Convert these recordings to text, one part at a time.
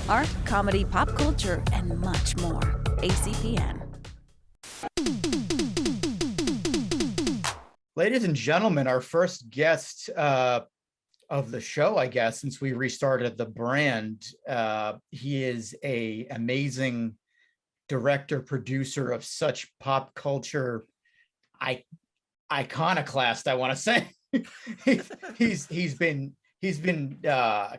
art, comedy, pop culture, and much more. ACPN. Ladies and gentlemen, our first guest of the show, I guess, since we restarted the brand, he is an amazing director, producer of such pop culture iconoclast, I want to say. he's been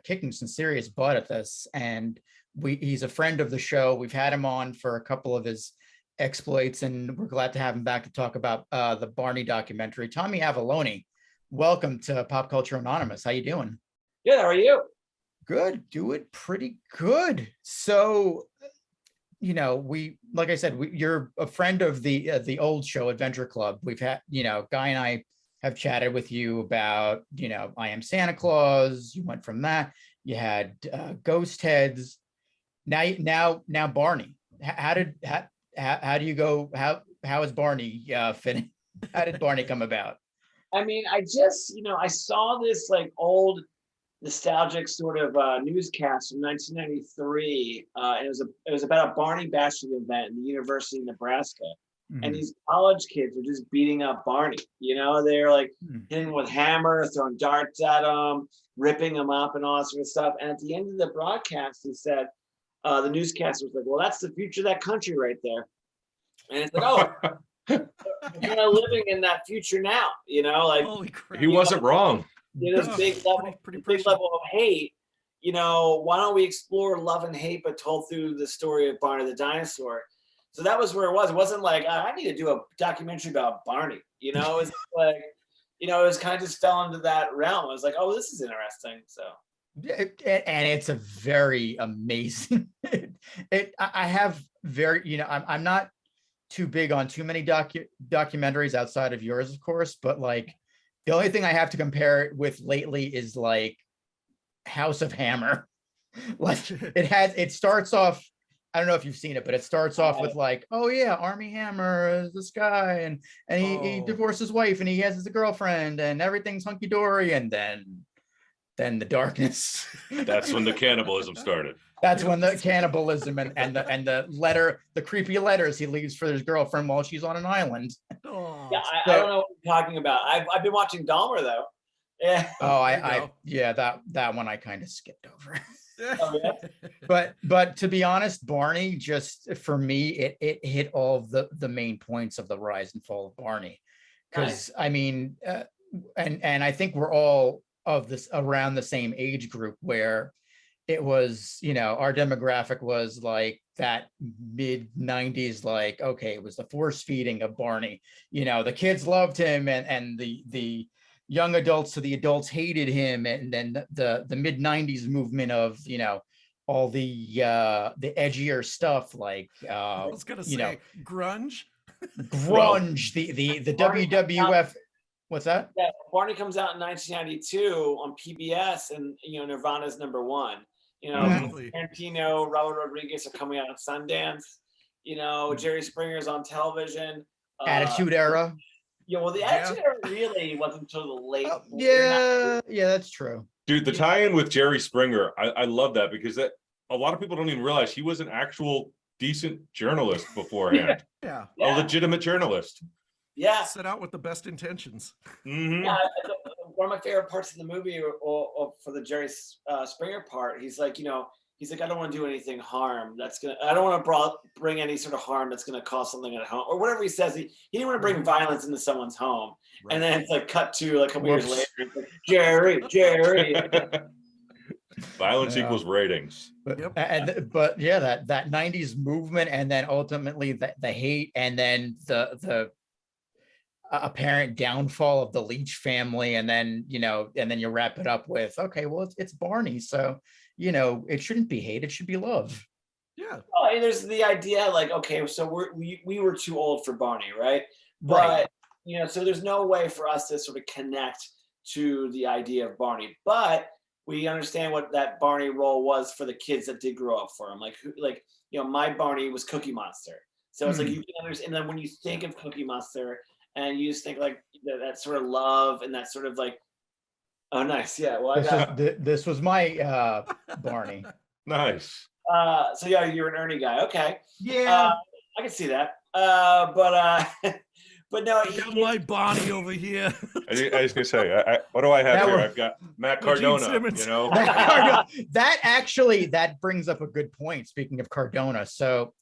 kicking some serious butt at this, and he's a friend of the show. We've had him on for a couple of his exploits, and we're glad to have him back to talk about the Barney documentary. Tommy Avallone, welcome to Pop Culture Anonymous. How you doing? Good. How are you? Good. Doing pretty good. So, like I said, you're a friend of the old show, Adventure Club. We've had, Guy and I have chatted with you about, I Am Santa Claus. You went from that. You had Ghost Heads. Now Barney. How do you go? How is Barney fitting? How did Barney come about? I mean, I just, I saw this like old nostalgic sort of newscast from 1993. And it was about a Barney bashing event in the University of Nebraska. Mm-hmm. And these college kids were just beating up Barney. They're like hitting him with hammers, throwing darts at him, ripping him up and all that sort of stuff. And at the end of the broadcast, he said, the newscaster was like, well, that's the future of that country right there. And it's like, oh, we're living in that future now, Holy crap. He wasn't wrong. This big level of hate, why don't we explore love and hate, but told through the story of Barney the dinosaur? So that was where it was. It wasn't like, I need to do a documentary about Barney, it was like, it was kind of just fell into that realm. I was like, oh, this is interesting. So. And it's a very amazing. I have very, I'm not too big on too many documentaries outside of yours, of course, but like the only thing I have to compare it with lately is like House of Hammer. Like it starts off. I don't know if you've seen it, but it starts off with like, oh yeah, Army Hammer is this guy, and he divorced his wife, and he has a girlfriend, and everything's hunky dory, and then the darkness. That's when the cannibalism started. That's when the cannibalism and the creepy letters he leaves for his girlfriend while she's on an island. Yeah, I don't know what you're talking about. I've been watching Dahmer though. Yeah. Oh, that one I kind of skipped over. Oh, yeah? But to be honest, Barney, just for me, it hit all of the main points of the rise and fall of Barney. Because I mean, and I think we're all of this around the same age group where it was, our demographic was like that mid 90s, like, okay, it was the force feeding of Barney. The kids loved him, and the young adults to the adults hated him. And then the mid 90s movement of, all the edgier stuff, like I was gonna say grunge. The WWF. What's that? Yeah, Barney comes out in 1992 on PBS, and Nirvana's number one. Tarantino, Robert Rodriguez are coming out of Sundance. Jerry Springer's on television. Attitude Era. Yeah, well, the Attitude Era really wasn't until the late. Yeah, that's true. Dude, the tie-in with Jerry Springer, I love that, because a lot of people don't even realize he was an actual decent journalist beforehand. Yeah. A legitimate journalist. Yeah. Set out with the best intentions. Mm-hmm. Yeah, one of my favorite parts of the movie, or for the Jerry Springer part, he's like, I don't want to do anything harm. I don't want to bring any sort of harm that's going to cause something at home, or whatever he says. He didn't want to bring violence into someone's home. Right. And then it's like cut to like a couple years later, it's like, Jerry. Violence equals ratings. But that 90s movement, and then ultimately the hate, and then the apparent downfall of the Leach family, and then you wrap it up with, okay, well, it's Barney, so it shouldn't be hate, it should be love. Yeah. Oh, and there's the idea like, okay, so we were too old for Barney, right? Right. But so there's no way for us to sort of connect to the idea of Barney, but we understand what that Barney role was for the kids that did grow up for him. My Barney was Cookie Monster, so it's like you can understand. And then when you think of Cookie Monster, and you just think like that sort of love, and that sort of like, oh, nice, yeah. Well, this was my Barney. Nice. So yeah, you're an Ernie guy. Okay. Yeah. I can see that. But no, I got my Bonnie over here. I was gonna say, what do I have That here? were- I've got Matt Gene Cardona. Simmons. You know, that actually, that brings up a good point. Speaking of Cardona, so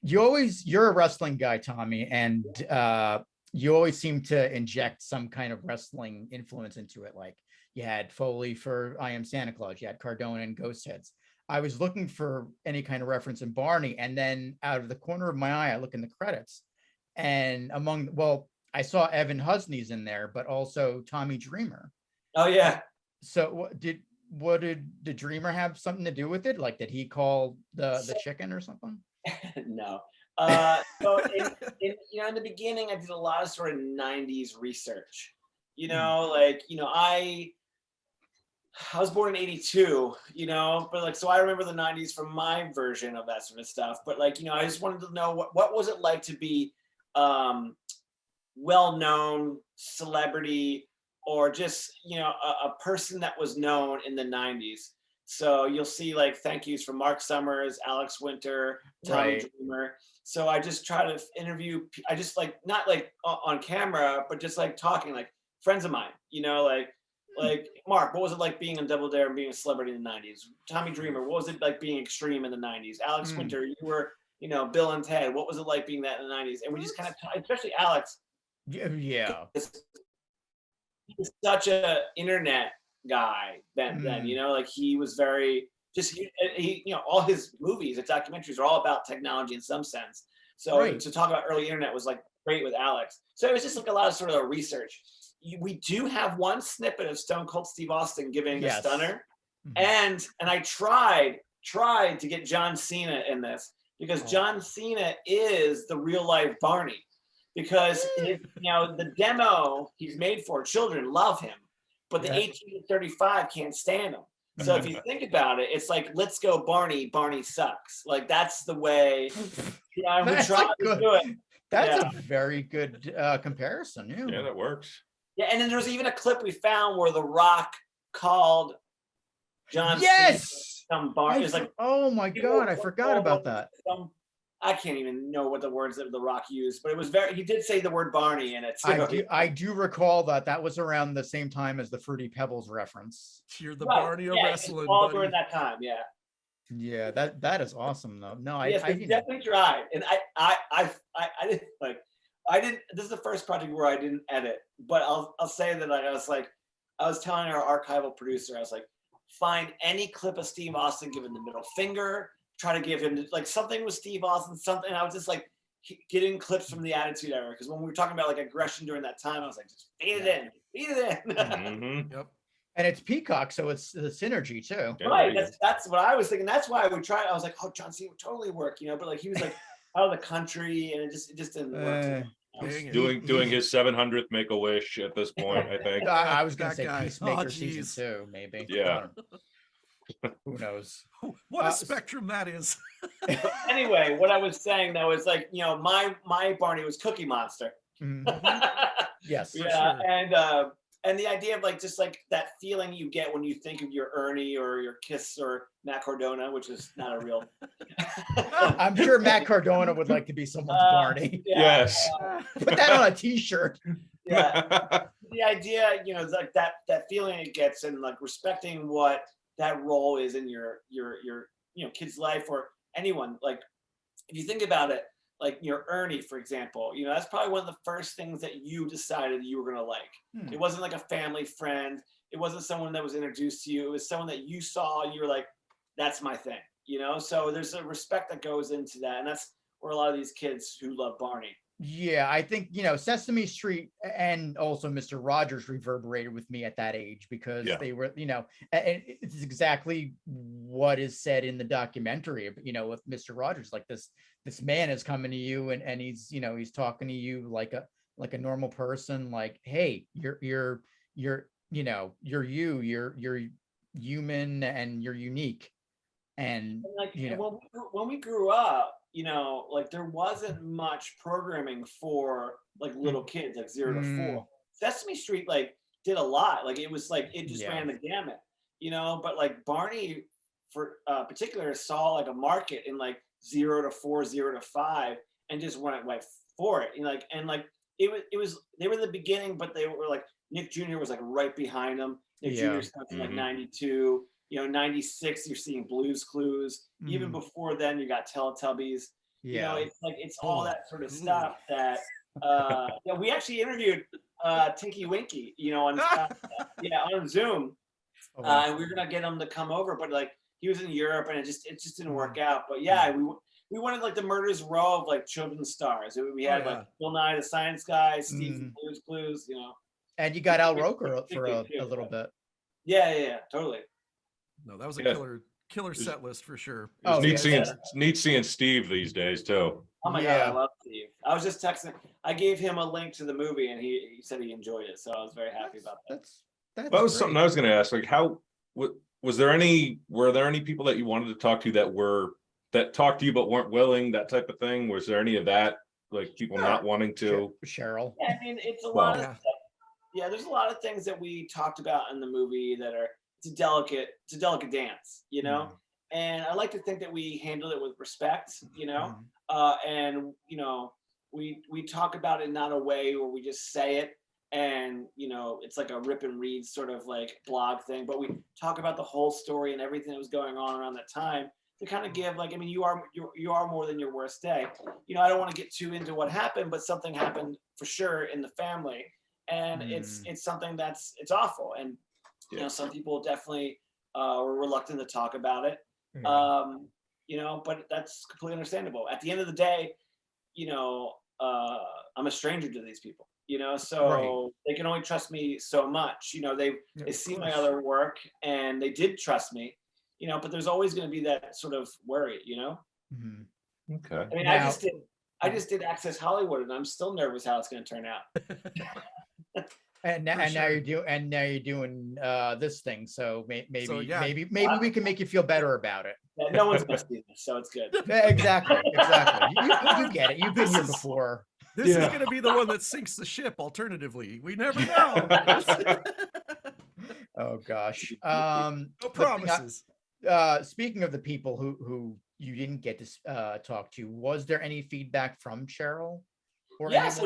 you're a wrestling guy, Tommy, and you always seem to inject some kind of wrestling influence into it. Like you had Foley for I Am Santa Claus, you had Cardona and Ghost Heads. I was looking for any kind of reference in Barney, and then out of the corner of my eye, I look in the credits, and I saw Evan Husney's in there, but also Tommy Dreamer. Oh yeah. So what did the Dreamer have something to do with it? Like, did he call the chicken or something? No. So in the beginning, I did a lot of sort of 90s research. I was born in 82, but so I remember the 90s from my version of that sort of stuff. But I just wanted to know what was it like to be well-known celebrity, or just a person that was known in the 90s. So you'll see thank yous from Mark Summers, Alex Winter, Tommy Dreamer. So I just try to interview. I just not on camera, but just talking friends of mine. Like Mark, what was it like being on Double Dare and being a celebrity in the 90s? Tommy Dreamer, what was it like being extreme in the 90s? Alex Winter, you were Bill and Ted. What was it like being that in the 90s? And we just kind of, especially Alex. Yeah. He's such a internet guy then, he was very he all his movies and documentaries are all about technology in some sense. So to talk about early internet was great with Alex. So it was just a lot of sort of research. We do have one snippet of Stone Cold Steve Austin giving a stunner. And I tried to get John Cena in this because John Cena is the real life Barney. Because the demo he's made for children love him, but the 18 to 35 can't stand him. So if you think about it, it's let's go Barney. Barney sucks. That's the way. I would try to do it. That's a very good comparison. Yeah, that works. Yeah, and then there's even a clip we found where The Rock called John. Yes. Some Barney. It's oh my God, I forgot about that. I can't even know what the words that The Rock used, but it was he did say the word Barney in it. I do recall that was around the same time as the Fruity Pebbles reference. You're the Barney of wrestling, all buddy. during that time, yeah. Yeah, that is awesome though. No, I definitely tried, and I didn't. This is the first project where I didn't edit, but I'll say that I was telling our archival producer, I was find any clip of Steve Austin giving the middle finger. Try to give him something with Steve Austin, something. I was just getting clips from the Attitude Era, because when we were talking about aggression during that time, I was just feed it in. Yep. And it's Peacock, so it's the synergy too. Right. That's what I was thinking. That's why I would try. I was oh, John Cena would totally work, but he was out of the country, and it just didn't work. Doing his 700th Make-A-Wish at this point, I think. I was gonna That say guy. Peacemaker season 2, maybe. Yeah. Who knows? What a spectrum that is. Anyway, what I was saying though is my Barney was Cookie Monster. Yes. Yeah, sure. And the idea of just that feeling you get when you think of your Ernie or your Kiss or Matt Cardona, which is not a real. I'm sure Matt Cardona would like to be someone's Barney. Yeah, yes. Put that on a T-shirt. Yeah. The idea, that feeling it gets, and respecting what that role is in your kid's life, or anyone. If you think about it, your Ernie, for example, that's probably one of the first things that you decided you were gonna like. It wasn't a family friend. It wasn't someone that was introduced to you. It was someone that you saw and you were that's my thing. So there's a respect that goes into that, and that's where a lot of these kids who love Barney. Yeah, I think Sesame Street and also Mr. Rogers reverberated with me at that age, because they were, and it's exactly what is said in the documentary, with Mr. Rogers. This man is coming to you, and he's he's talking to you like a normal person, hey, you're human and you're unique. And when we grew up, there wasn't much programming for little kids 0 to 4. Sesame Street did a lot. It was it just ran the gamut, but Barney particular saw like a market in like 0 to 4, 0 to 5, and just went like for it. It was they were the beginning, but they were like Nick Jr. was like right behind them. Nick Jr. starts in like 92. 96, you're seeing Blue's Clues. Even before then, you got Teletubbies. It's like it's all that sort of stuff that we actually interviewed Tinky Winky, on Zoom. And we were gonna get him to come over, but like he was in Europe and it just didn't work out. But we wanted like the Murderers Row of like children's stars. We had like Bill Nye the Science Guy, Steve from Blue's Clues, And you got Al Roker for a little bit. Yeah, totally. No, that was a killer set list for sure. Neat seeing Steve these days too. Oh my God, I love Steve. I was just texting. I gave him a link to the movie, and he said he enjoyed it, so I was very happy about that. That was great. Something I was going to ask. Like, were there any people that you wanted to talk to that talked to you but weren't willing, that type of thing? Was there any of that, like people not wanting to? Cheryl. Yeah, I mean, it's a lot of stuff. Yeah, there's a lot of things that we talked about in the movie that are it's a delicate dance, and I like to think that we handle it with respect, and we talk about it not a way where we just say it and it's like a rip and read sort of like blog thing, but we talk about the whole story and everything that was going on around that time to kind of give like, I mean, you are more than your worst day. I don't want to get too into what happened, but something happened for sure in the family, and it's something it's awful, and some people definitely were reluctant to talk about it. But that's completely understandable. At the end of the day, I'm a stranger to these people, so they can only trust me so much. They see my other work and they did trust me, but there's always going to be that sort of worry, Okay. I mean, I just did Access Hollywood, and I'm still nervous how it's going to turn out. And now you're doing this thing, so maybe we can make you feel better about it. Yeah, no one's gonna see this, so it's good. Exactly. You get it. You've been here before. This is gonna be the one that sinks the ship. Alternatively, we never know. Oh gosh. No promises. Speaking of the people who you didn't get to talk to, was there any feedback from Cheryl? Yeah, so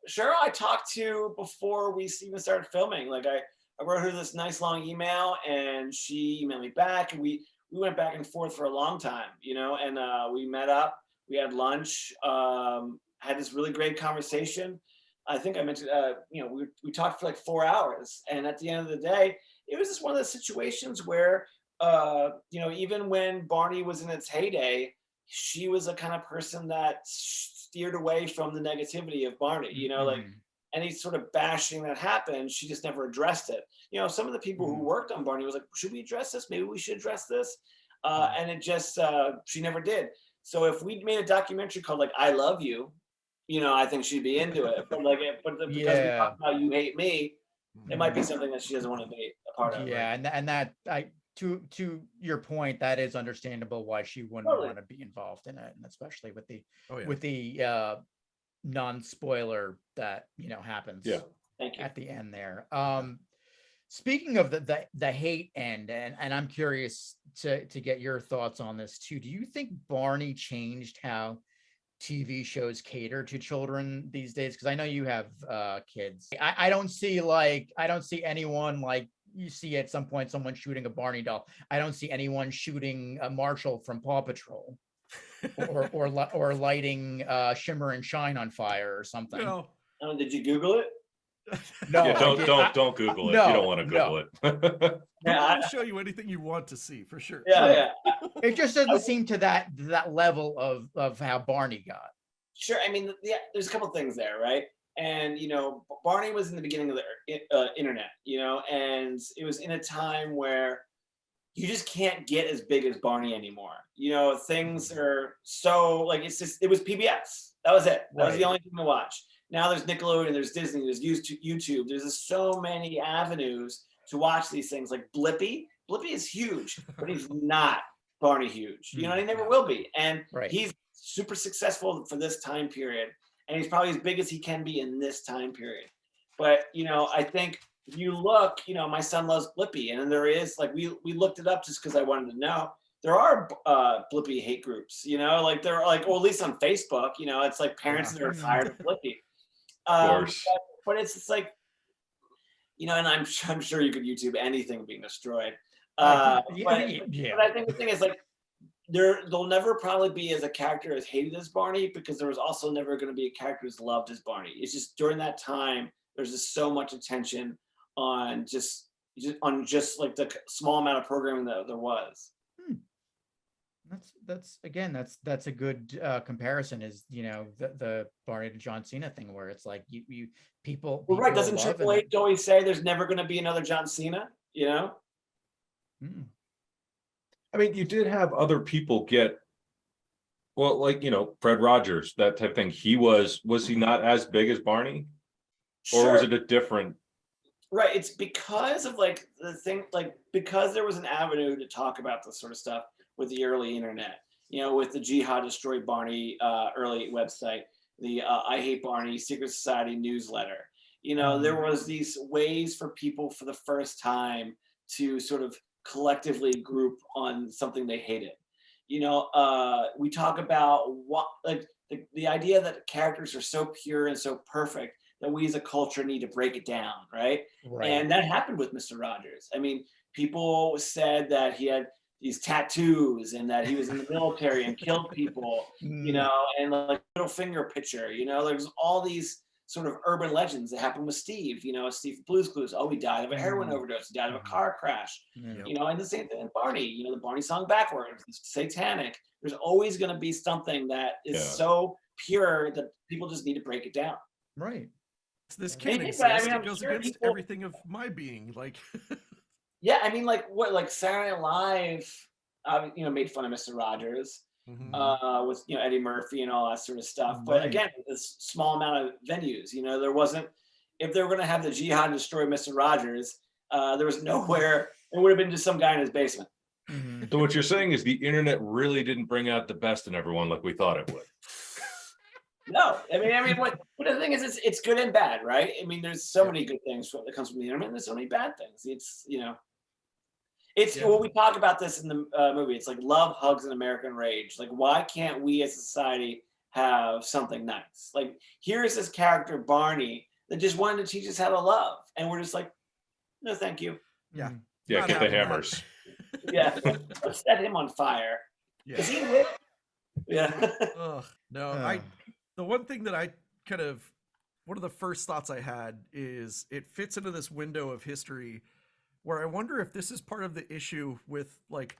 Cheryl I talked to before we even started filming. Like I wrote her this nice long email, and she emailed me back, and we went back and forth for a long time, and we met up, we had lunch, had this really great conversation. I think I mentioned, we talked for like 4 hours, and at the end of the day, it was just one of those situations where, even when Barney was in its heyday, she was a kind of person that steered away from the negativity of Barney, like any sort of bashing that happened, she just never addressed it. Some of the people who worked on Barney was like, should we address this? Maybe we should address this. And it just, she never did. So if we made a documentary called like, I Love You, I think she'd be into it. But because we talk about You Hate Me, it might be something that she doesn't want to be a part of. Yeah. Right? And that, to your point, that is understandable why she wouldn't want to be involved in it, and especially with the non-spoiler that happens at the end there. Speaking of the hate end, and I'm curious to get your thoughts on this too. Do you think Barney changed how TV shows cater to children these days? Because I know you have kids. I don't see anyone like you see at some point someone shooting a Barney doll. I don't see anyone shooting a Marshall from Paw Patrol, or lighting Shimmer and Shine on fire or something. Did you Google it? No, don't Google it. No, you don't want to Google it. I'll show you anything you want to see for sure. Yeah. It just doesn't seem to that level of how Barney got. Sure. I mean, there's a couple things there, right? And Barney was in the beginning of the internet, and it was in a time where you just can't get as big as Barney anymore. Things are so like it was PBS. That was it. That was the only thing to watch. Now there's Nickelodeon, there's Disney, there's YouTube. There's just so many avenues to watch these things. Like Blippi. Blippi is huge, but he's not Barney huge. He never will be. And he's super successful for this time period. And he's probably as big as he can be in this time period. But, I think if you look, my son loves Blippi, and then there is like we looked it up just because I wanted to know. There are Blippi hate groups, like there are like, or at least on Facebook, it's like parents that are tired of Blippi. Of course. But it's like, and I'm sure you could YouTube anything being destroyed. But I think the thing is like there'll never probably be as a character as hated as Barney, because there was also never going to be a character as loved as Barney. It's just during that time there's just so much attention on just like the small amount of programming that there was. That's a good comparison, is the Barney to John Cena thing, where it's like you people well, right, doesn't Triple H always say there's never going to be another John Cena? I mean, you did have other people get, well, like, Fred Rogers, that type of thing. Was he not as big as Barney? Or was it a different? Right, it's because of like the thing, like because there was an avenue to talk about this sort of stuff with the early internet, with the Jihad Destroy Barney early website, the I Hate Barney Secret Society newsletter. There was these ways for people for the first time to sort of collectively group on something they hated. We talk about what, like the idea that characters are so pure and so perfect that we as a culture need to break it down, right? And that happened with Mr. Rogers. I mean, people said that he had these tattoos and that he was in the military and killed people, and like middle finger picture, there's all these sort of urban legends that happened with Steve, Steve Blue's Clues. Oh, he died of a heroin overdose, he died of a car crash, and the same thing with Barney, the Barney song backwards, it's satanic. There's always going to be something that is so pure that people just need to break it down. Right. This can't exist. It goes against everything of my being. Like, yeah, I mean, like Saturday Night Live, made fun of Mr. Rogers, with Eddie Murphy and all that sort of stuff. But again, this small amount of venues, there wasn't. If they were going to have the Jihad destroy Mr. Rogers, there was nowhere. It would have been just some guy in his basement. So what you're saying is the internet really didn't bring out the best in everyone like we thought it would. No, I mean, but the thing is, it's good and bad, right? I mean, there's so many good things that comes from the internet, and there's so many bad things. It's when we talk about this in the movie. It's like love, hugs, and American rage. Like, why can't we as a society have something nice? Like, here's this character Barney that just wanted to teach us how to love, and we're just like, no, thank you. Yeah, get the hammers. Yeah, let's set him on fire. Yeah. Is he lit? Yeah. No, the one thing that one of the first thoughts I had is it fits into this window of history where I wonder if this is part of the issue with like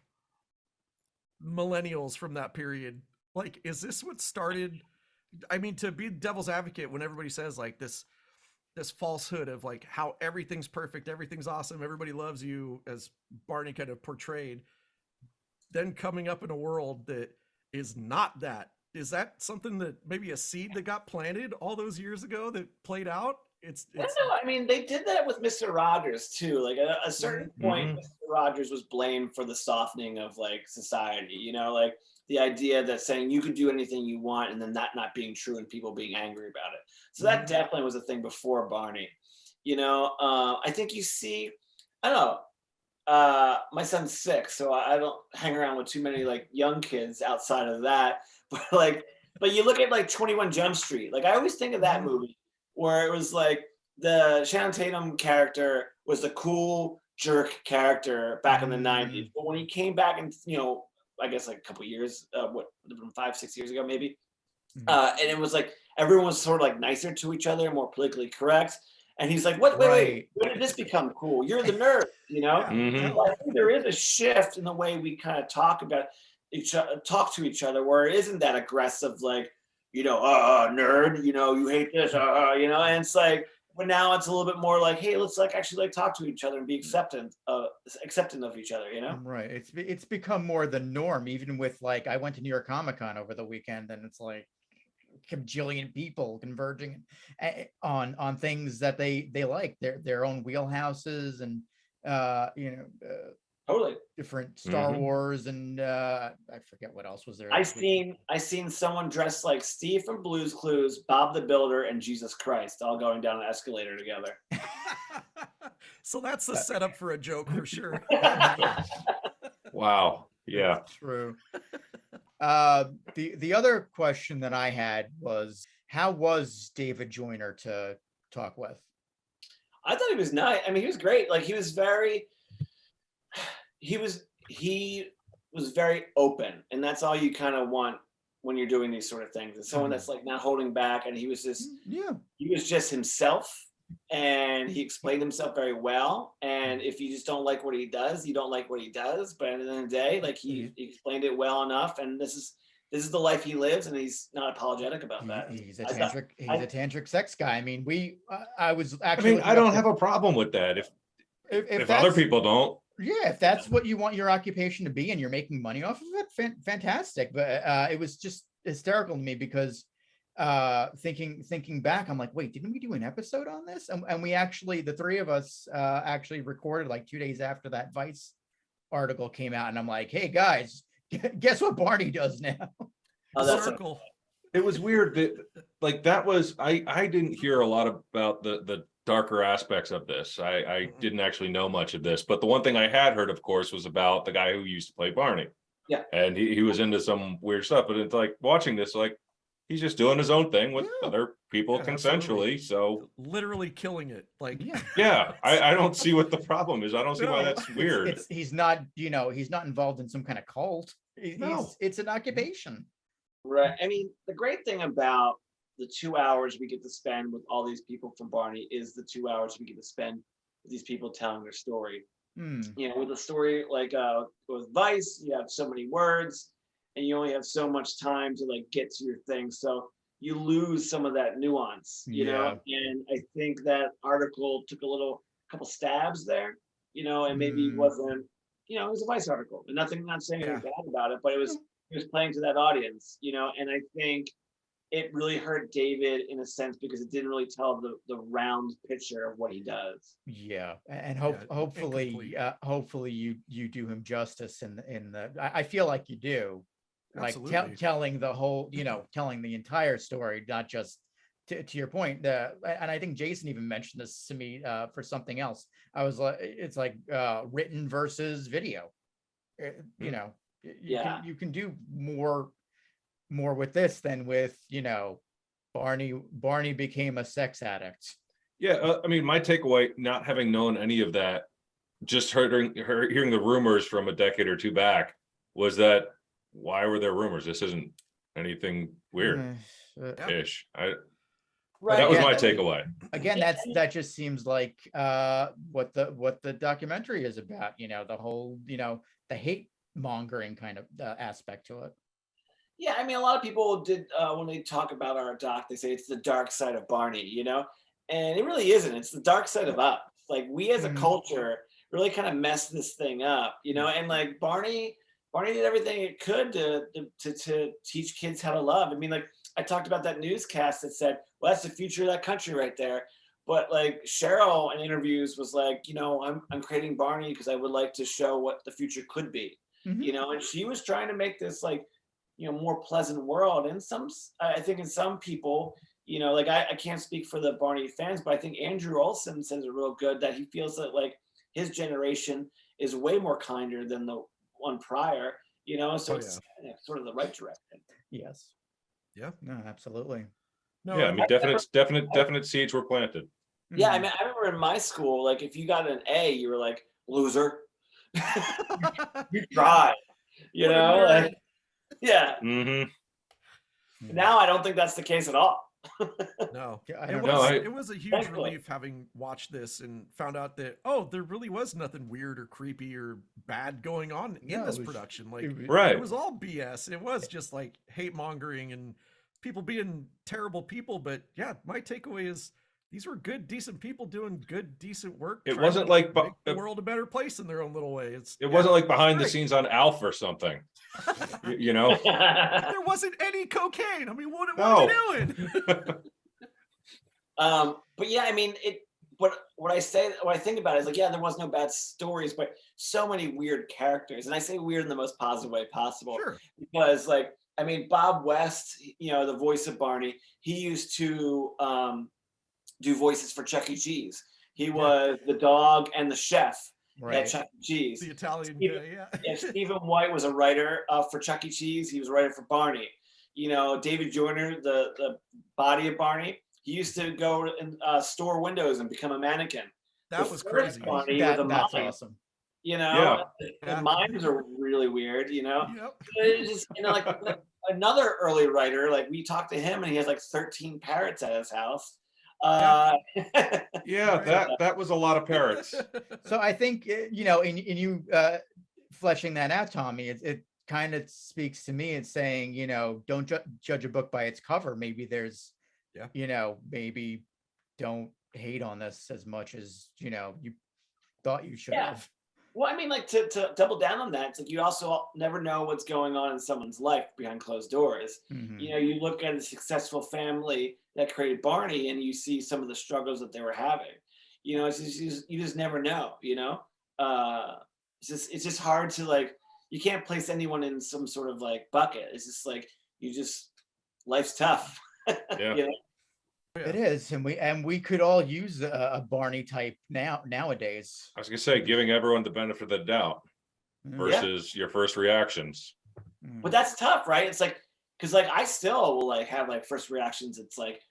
millennials from that period. Like, is this what started? I mean, to be devil's advocate, when everybody says like this falsehood of like how everything's perfect, everything's awesome, everybody loves you, as Barney kind of portrayed, then coming up in a world that is not that. Is that something that maybe a seed that got planted all those years ago that played out? No, I mean, they did that with Mr. Rogers too. Like at a certain point, Mr. Rogers was blamed for the softening of like society, like the idea that saying you could do anything you want and then that not being true and people being angry about it. So that definitely was a thing before Barney. I think you see, I don't know, my son's 6, so I don't hang around with too many like young kids outside of that. But you look at like 21 Jump Street. Like, I always think of that movie where it was like the Channing Tatum character was the cool jerk character back in the 90s. But when he came back and, I guess like a couple years, 5-6 years ago, maybe. And it was like, everyone was sort of like nicer to each other, more politically correct. And he's like, wait, when did this become cool? You're the nerd, So I think there is a shift in the way we kind of talk to each other, where it isn't that aggressive, like, nerd, you hate this, and it's like, but now it's a little bit more like, hey, let's like actually like talk to each other and be acceptant of each other, Right. It's become more the norm, even with like, I went to New York Comic Con over the weekend, and it's like a bajillion people converging on things that they like, their own wheelhouses, and totally different Star Wars, and I forget what else was there. I seen someone dressed like Steve from Blue's Clues, Bob the Builder, and Jesus Christ all going down an escalator together. So that's the setup for a joke for sure. Wow. Yeah. True. The other question that I had was, how was David Joyner to talk with? I thought he was nice. I mean, he was great. Like he was very open, and that's all you kind of want when you're doing these sort of things. It's someone that's like not holding back, and he was just himself, and he explained himself very well. And if you just don't like what he does, you don't like what he does. But at the end of the day, like he explained it well enough, and this is the life he lives, and he's not apologetic about that. He's a tantric sex guy. I mean, I was I actually. mean, I don't have a problem with that if other people don't. Yeah, if that's what you want your occupation to be and you're making money off of it, fantastic. But it was just hysterical to me because thinking back, I'm like, wait, didn't we do an episode on this? And we actually, the three of us actually recorded like 2 days after that Vice article came out. And I'm like, hey guys, guess what Barney does now? Oh, that's Circle. It was weird that like that was I didn't hear a lot about the darker aspects of this. I didn't actually know much of this, but the one thing I had heard, of course, was about the guy who used to play Barney. Yeah. And he was into some weird stuff, but it's like watching this, like he's just doing his own thing with other people consensually. Absolutely. So Literally killing it. Like I don't see what the problem is. I don't see why that's weird. He's not, he's not involved in some kind of cult. It's an occupation. Right. I mean, the great thing about the 2 hours we get to spend with all these people from Barney is the 2 hours we get to spend with these people telling their story. With a story like with Vice, you have so many words and you only have so much time to like get to your thing. So you lose some of that nuance, you know? And I think that article took a couple stabs there, and maybe it wasn't, it was a Vice article and not saying anything bad about it, but it was playing to that audience, and I think it really hurt David in a sense because it didn't really tell the round picture of what he does. Yeah, and hopefully you do him justice in the. I feel like you do, like telling the whole, telling the entire story, not just to your point. And I think Jason even mentioned this to me for something else. I was like, it's like written versus video. You can do more with this than with Barney became a sex addict. I mean, my takeaway, not having known any of that, just hearing the rumors from a decade or two back, was that why were there rumors? This isn't anything weird ish. That was my takeaway. Again, that just seems like what the documentary is about, the whole, the hate mongering kind of aspect to it. Yeah, I mean, a lot of people did when they talk about our doc, they say it's the dark side of Barney, and it really isn't. It's the dark side of us. Like we as a culture really kind of messed this thing up, and like Barney did everything it could to teach kids how to love. I mean, like I talked about that newscast that said, well, that's the future of that country right there. But like Cheryl in interviews was like, I'm creating Barney because I would like to show what the future could be, and she was trying to make this like, more pleasant world. And I think in some people, like I can't speak for the Barney fans, but I think Andrew Olson says it real good that he feels that like his generation is way more kinder than the one prior, so it's sort of the right direction. Yes. Yeah. No, absolutely. No, I mean, definite seeds were planted. Yeah, I mean, I remember in my school, like if you got an A, you were like loser. You tried, like. Yeah. Now I don't think that's the case at all. No, it it was a huge relief having watched this and found out that there really was nothing weird or creepy or bad going on in this production. Like it was all BS. It was just like hate mongering and people being terrible people. But yeah, my takeaway is these were good, decent people doing good, decent work. It wasn't like make the world a better place in their own little way. It wasn't like behind the scenes on Alf or something. There wasn't any cocaine. I mean, what are they doing? But yeah, I mean, what I think about it is like, yeah, there was no bad stories, but so many weird characters. And I say weird in the most positive way possible. Sure. Because like, I mean, Bob West, the voice of Barney, he used to do voices for Chuck E. Cheese. He was the dog and the chef at Right. Chuck E. Cheese. The Italian Stephen- guy, yeah. And Stephen White was a writer for Chuck E. Cheese. He was a writer for Barney. You know, David Joyner, the body of Barney, he used to go and store windows and become a mannequin. That The was first crazy. Barney That, with a that's mime, awesome. you know, Yeah. and mimes are really weird, you know. Yep. It's just, you know, like another early writer, like we talked to him and he has like 13 parrots at his house. Yeah, that was a lot of parrots. So I think, you know, in you fleshing that out, Tommy, it kind of speaks to me. It's saying, you know, don't judge a book by its cover. Maybe there's, Yeah. you know, maybe don't hate on this as much as, you know, you thought you should Yeah. have. Well, I mean, like to double down on that, it's like you also never know what's going on in someone's life behind closed doors. Mhm. You know, you look at a successful family that created Barney and you see some of the struggles that they were having. You know, you just never know, you know? It's just hard to like, you can't place anyone in some sort of like bucket. It's just like, life's tough. Yeah. You know? It is, and we could all use a Barney type nowadays. I was gonna say, giving everyone the benefit of the doubt Mm. versus your first reactions. But that's tough, right? It's like, because like I still will like have like first reactions. It's like,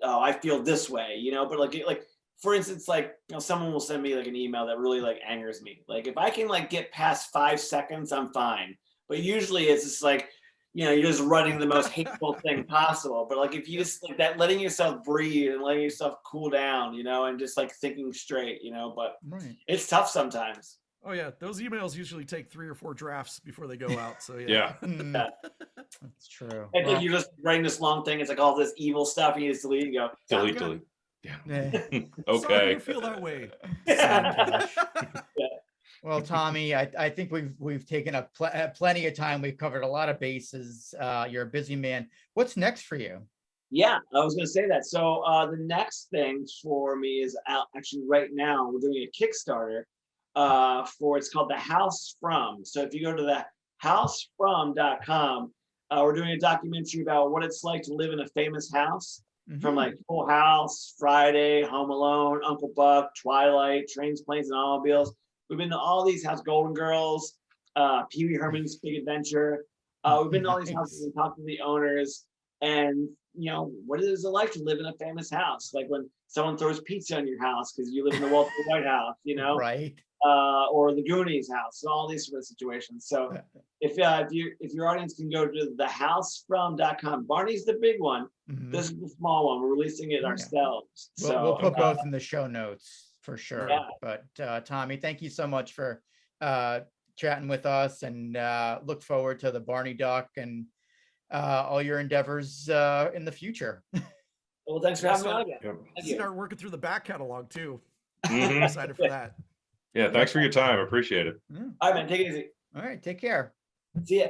oh, I feel this way, you know. But like for instance, like, you know, someone will send me like an email that really like angers me. Like if I can like get past 5 seconds, I'm fine. But usually it's just like, you know, you're just running the most hateful thing possible. But like if you just like that, letting yourself breathe and letting yourself cool down, you know, and just like thinking straight, you know. But Right. it's tough sometimes. Oh yeah, those emails usually take 3 or 4 drafts before they go out. So yeah. Yeah. Mm. Yeah. That's true. And Well, like you're just writing this long thing. It's like all this evil stuff, and you just delete and go. Delete, "Sound delete. yeah. Sorry Okay. you feel that way. Sabotage. Well, Tommy, I think we've taken up plenty of time. We've covered a lot of bases. You're a busy man. What's next for you? Yeah, I was going to say that. So the next thing for me is out actually right now. We're doing a Kickstarter for it's called The House From. So if you go to the housefrom.com, we're doing a documentary about what it's like to live in a famous house. From like Full House, Friday, Home Alone, Uncle Buck, Twilight, Trains, Planes, and Automobiles. We've been to all these houses, Golden Girls, Pee Wee Herman's Big Adventure. We've been to all these houses and talked to the owners. And, you know, what is it like to live in a famous house? Like when someone throws pizza in your house because you live in the Walter White house, you know? Right. Or the Goonies house, so all these sort of situations. So if your audience can go to thehousefrom.com, Barney's the big one. Mhm. This is the small one. We're releasing it Yeah. ourselves. We'll So put both in the show notes for sure. Yeah. But Tommy, thank you so much for chatting with us, and look forward to the Barney doc and all your endeavors in the future. well, thanks for having me on again. Yep. Thank you. Start working through the back catalog too. Mhm. I'm excited for that. Yeah, thanks for your time. Appreciate it. Yeah. All right, man. Take it easy. All right, take care. See ya.